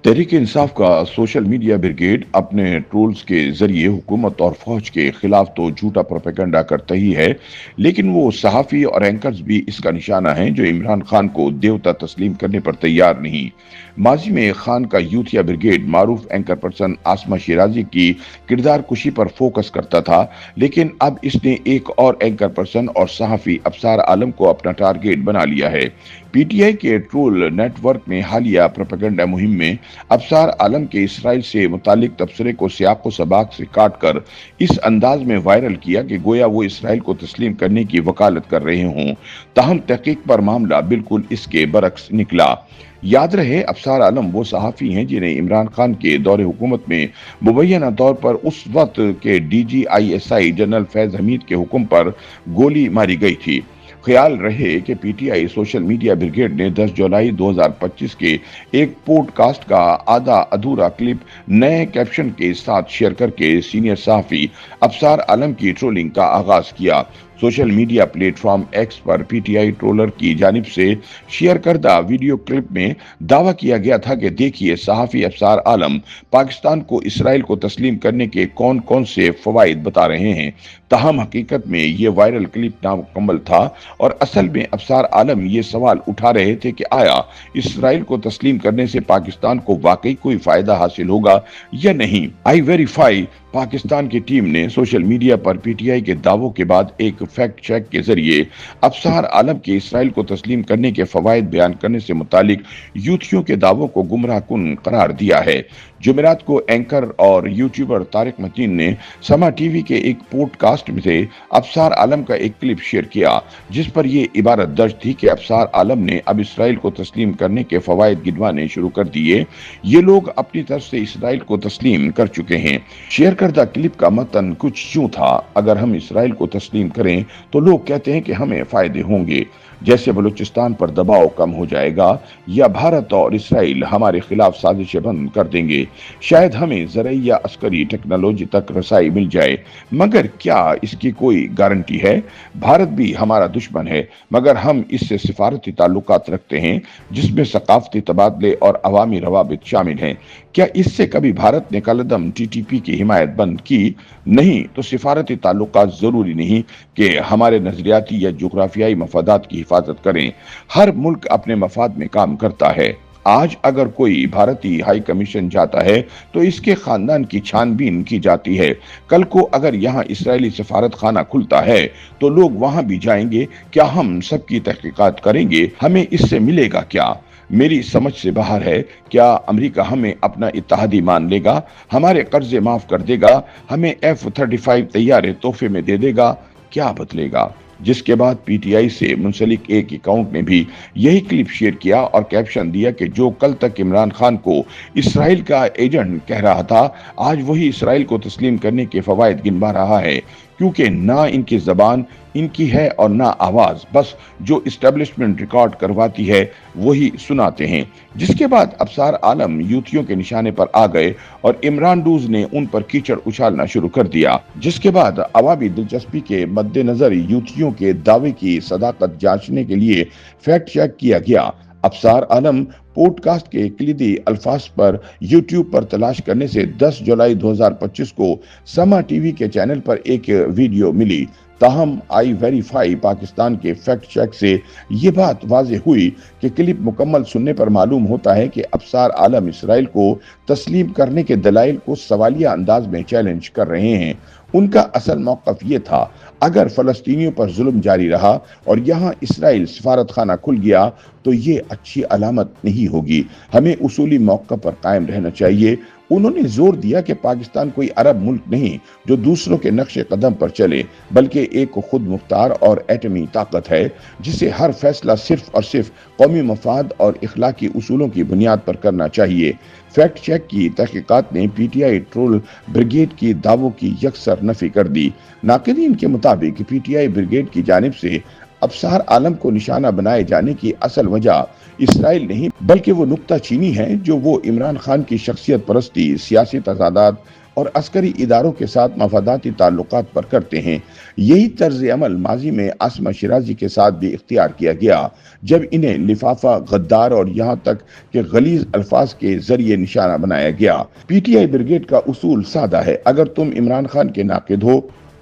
तहरीक इंसाफ का social media brigade अपने trolls के जरिए हुकूमत और फौज के खिलाफ तो झूठा प्रोपेगेंडा करता ही है, लेकिन वो सहाफ़ी और एंकर्स भी इसका निशाना हैं जो इमरान खान को देवता तस्लीम करने पर तैयार नहीं। माजी में खान का यूथिया ब्रिगेड मारूफ एंकर पर्सन आसमा शिराजी की किरदार कुशी पर फोकस करता था, लेकिन अब इसने एक और एंकर पर्सन और सहाफ़ी अफसार आलम को अपना टारगेट बना लिया है। पीटीआई के ट्रोल नेटवर्क ने हालिया प्रोपेगेंडा मुहिम में अफसार आलम के इसराइल से मुतालिक तबसरे को सियाको सबाक से काट कर इस अंदाज में वायरल किया कि गोया वो इसराइल को तस्लीम करने की वकालत कर रहे हों। ताहम तहकीक पर मामला बिल्कुल इसके बरक्स निकला। याद रहे, अफसार आलम वो सहाफ़ी हैं जिन्हें इमरान खान के दौरे हुकूमत में मुबैना तौर पर उस वक्त के DGISI जनरल फैज हमीद के हुक्म पर गोली मारी गई थी। ख्याल रहे कि पीटीआई सोशल मीडिया ब्रिगेड ने 10 जुलाई 2025 के एक पॉडकास्ट का आधा अधूरा क्लिप नए कैप्शन के साथ शेयर करके सीनियर सहाफ़ी अफसार आलम की ट्रोलिंग का आगाज किया। सोशल मीडिया प्लेटफॉर्म एक्स पर पीटीआई ट्रोलर की जानिब से शेयर करदा वीडियो क्लिप में दावा किया गया था कि देखिए, सहाफ़ी अफसार आलम पाकिस्तान को इसराइल को तस्लीम करने के कौन कौन से फवाइद बता रहे हैं। ताहम हकीकत में ये वायरल क्लिप नामुकम्मल था और असल में अफसार आलम ये सवाल उठा रहे थे कि आया इसराइल को तस्लीम करने से पाकिस्तान को वाकई कोई फायदा हासिल होगा या नहीं। आई वेरीफाई पाकिस्तान की टीम ने सोशल मीडिया पर पीटीआई के दावों के बाद एक फैक्ट चेक के जरिए अफसार आलम के इसराइल को तस्लीम करने के फवायद बयान करने से मुतालिक यूथियों के दावों को गुमराहकुन करार दिया है। जुमेरात को एंकर और यूट्यूबर तारिक मतीन ने समा टीवी के एक पॉडकास्ट में से अफसार आलम का एक क्लिप शेयर किया, जिस पर यह इबारत दर्ज थी कि अफसार आलम ने अब इसराइल को तस्लीम करने के फवायद गिनवाने शुरू कर दिए। ये लोग अपनी तरफ से इसराइल को तस्लीम कर चुके हैं। शेयर करदा क्लिप का मतन कुछ यूं था, अगर हम इसराइल को तस्लीम करें तो लोग कहते हैं कि हमें फायदे होंगे, जैसे बलूचिस्तान पर दबाव कम हो जाएगा या भारत और इसराइल हमारे खिलाफ साजिशें बंद कर देंगे, शायद हमें ज़राई या अस्करी टेक्नोलॉजी तक रसाई मिल जाए। मगर क्या इसकी कोई गारंटी है? भारत भी हमारा दुश्मन है, मगर हम इससे सिफारती ताल्लुकात रखते हैं जिसमें सकाफती तबादले और अवामी रवाबित शामिल हैं। क्या इससे कभी भारत ने कलदम TTP की हिमायत बंद की? नहीं, तो सिफारती ताल्लुकात जरूरी नहीं कि हमारे नजरियाती या जोग्राफियाई मफादात की हिफाजत करें। हर मुल्क अपने मफाद में काम करता है। आज अगर कोई भारतीय हाई कमीशन जाता है तो इसके खानदान की छानबीन की जाती है। कल को अगर यहाँ इसराइली सफारत खाना खुलता है तो लोग वहां भी जाएंगे। क्या हम सबकी तहकीकात करेंगे? हमें इससे मिलेगा क्या? मेरी समझ से बाहर है। क्या अमेरिका हमें अपना इत्तेहादी मान लेगा, हमारे कर्जे माफ कर देगा, हमें F-35 तैयारे तोहफे में दे देगा? क्या बदलेगा? जिसके बाद पीटीआई से मुंसलिक एक अकाउंट ने भी यही क्लिप शेयर किया और कैप्शन दिया कि जो कल तक इमरान खान को इसराइल का एजेंट कह रहा था, आज वही इसराइल को तस्लीम करने के फवायद गिनवा रहा है, क्योंकि ना इनकी जबान इनकी है और ना आवाज, बस जो इस्टेब्लिशमेंट रिकॉर्ड करवाती है वही सुनाते हैं। जिसके बाद अफसार आलम यूथियों के निशाने पर आ गए और इमरान डूज ने उन पर कीचड़ उछालना शुरू कर दिया, जिसके बाद अवामी दिलचस्पी के मद्देनजर यूथियों के दावे की सदाकत जांचने के लिए फैक्ट चेक किया गया। अफसार आलम पॉडकास्ट के कलीदी अल्फाज पर यूट्यूब पर तलाश करने से 10 जुलाई 2025 को समा टीवी के चैनल पर एक वीडियो मिली। ताहम आई वेरीफाई पाकिस्तान के फैक्ट चेक से ये बात वाज़ेह हुई कि क्लिप मुकम्मल सुनने पर मालूम होता है कि अफसार आलम इसराइल को तस्लीम करने के दलाइल को सवालिया अंदाज में चैलेंज कर रहे हैं। उनका असल मौक़िफ़ ये था, अगर फ़लस्तीनियों पर जुल्म जारी रहा और यहाँ इसराइल सफारत खाना खुल गया तो ये अच्छी अलामत नहीं होगी, हमें उसूली मौक़िफ़ पर कायम रहना चाहिए। उन्होंने जोर दिया कि पाकिस्तान कोई अरब मुल्क नहीं जो दूसरों के नक्शे कदम पर चले, बल्कि एक खुद मुख्तार और एटमी ताकत है जिसे हर फैसला सिर्फ और सिर्फ कौमी मफाद और इखलाकी उसूलों की बुनियाद पर करना चाहिए। फैक्ट चेक की तहकीकात ने पीटीआई ट्रोल ब्रिगेड की दावों की यकसर नफी कर दी। नाक़दीन के मुताबिक पीटीआई ब्रिगेड की जानिब से अफसार आलम को निशाना बनाए जाने की असल वजह इसराइल नहीं बल्कि वो नुक्ता चीनी है जो वो इमरान खान की शख्सियत परस्ती, सियासी तजादात और अस्करी इदारों के साथ मफादाती ताल्लुकात पर करते हैं। यही तर्ज अमल माजी में आसमा शिराजी के साथ भी इख्तियार किया गया जब इन्हें लिफाफा, गद्दार और यहाँ तक कि गलीज अल्फाज के जरिए निशाना बनाया गया। पीटीआई ब्रिगेड का उसूल सादा है, अगर तुम इमरान खान के नाकिद हो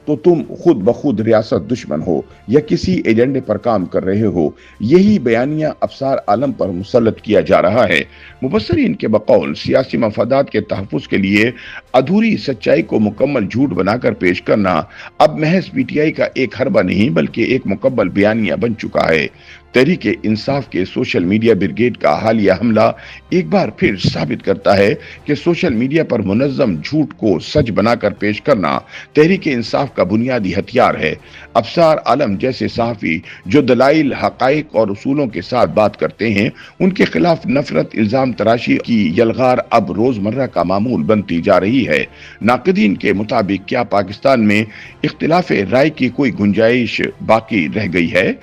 तो तुम खुद ब खुद रियासत दुश्मन हो या किसी एजेंडे पर काम कर रहे हो। यही बयानिया अफसार आलम पर मुसल्लत किया जा रहा है। मुबस्सरीन के बकौल सियासी मफादात के तहफ़्फ़ुज़ के लिए अधूरी सच्चाई को मुकम्मल झूठ बनाकर पेश करना अब महज पीटीआई का एक हरबा नहीं बल्कि एक मुकम्मल बयानिया बन चुका है। तहरीक इंसाफ के सोशल मीडिया ब्रिगेड का हालिया हमला एक बार फिर साबित करता है कि सोशल मीडिया पर मुनज़्ज़म झूठ को सच बनाकर पेश करना तहरीक इंसाफ का बुनियादी हथियार है। अफसार आलम जैसे सहाफ़ी जो दलाइल, हक़ाइक़ और उसूलों के साथ बात करते हैं, उनके खिलाफ नफरत, इल्ज़ाम तराशी की यलगार अब रोज़मर्रा का मामूल बनती जा रही है। नाक़दीन के मुताबिक क्या पाकिस्तान में इख्तिलाफ राय की कोई गुंजाइश बाकी रह गई है?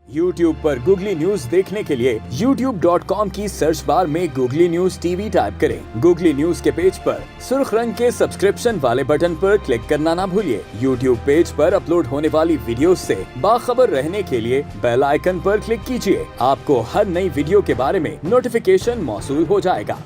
YouTube पर गूगली न्यूज देखने के लिए youtube.com की सर्च बार में गूगली न्यूज टीवी टाइप करें। गूगली न्यूज के पेज पर सुर्ख रंग के सब्सक्रिप्शन वाले बटन पर क्लिक करना ना भूलिए। YouTube पेज पर अपलोड होने वाली वीडियोस से बाखबर रहने के लिए बेल आइकन पर क्लिक कीजिए। आपको हर नई वीडियो के बारे में नोटिफिकेशन मौसूल हो जाएगा।